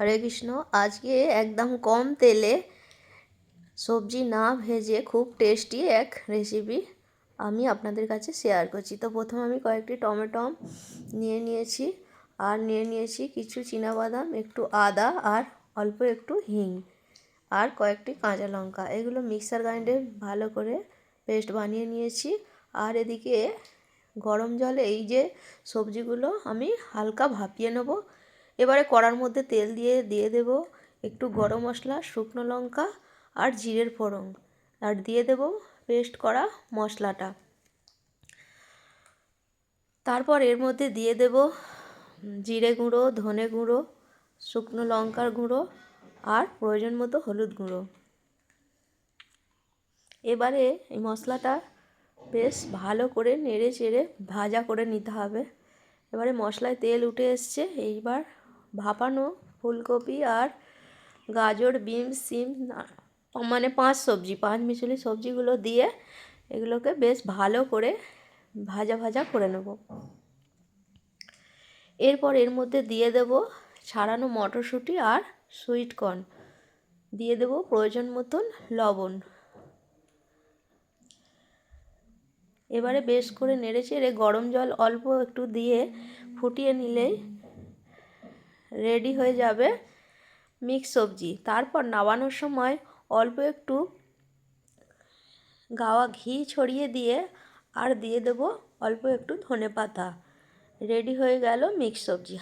হরে কৃষ্ণ। আজকে একদম কম তেলে সবজি না ভেজে খুব টেস্টি এক রেসিপি আমি আপনাদের কাছে শেয়ার করছি। তো প্রথমে আমি কয়েকটি টমেটো নিয়ে নিয়েছি, আর নিয়ে নিয়েছি কিছু চীনাবাদাম, একটু আদা, আর অল্প একটু হিং, আর কয়েকটি কাঁচা লঙ্কা। এগুলো মিক্সার গ্রাইন্ডে ভালো করে পেস্ট বানিয়ে নিয়েছি। আর এদিকে গরম জলে এই যে সবজিগুলো আমি হালকা ভাপিয়ে নেব। এবারে কড়ার মধ্যে তেল দিয়ে দেব একটু গরম মশলা, শুকনো লঙ্কা আর জিরের ফোড়ন, আর দিয়ে দেব পেস্ট করা মশলাটা। তারপর এর মধ্যে দিয়ে দেব জিরে গুঁড়ো, ধনে গুঁড়ো, শুকনো লঙ্কার গুঁড়ো আর প্রয়োজন মতো হলুদ গুঁড়ো। এবারে এই মশলাটা বেশ ভালো করে নেড়ে চেড়ে ভাজা করে নিতে হবে। এবারে মশলায় তেল উঠে এসছে। এইবার ভাপানো ফুলকপি আর গাজর, বিনস, সিম, মানে পাঁচ মিশালি সবজিগুলো দিয়ে এগুলোকে বেশ ভালো করে ভাজা করে নেব। এরপর এর মধ্যে দিয়ে দেব ছাড়ানো মটরশুঁটি আর সুইট কর্ন, দিয়ে দেব প্রয়োজন মতন লবণ। এবারে বেশ করে নেড়ে চেড়ে গরম জল অল্প একটু দিয়ে ফুটিয়ে নিলেই রেডি হয়ে যাবে মিক্স সবজি। তারপর নামানোর সময় অল্প একটু গাওয়া ঘি ছড়িয়ে দিয়ে আর দিয়ে দেব অল্প একটু ধনেপাতা। রেডি হয়ে গেল মিক্স সবজি।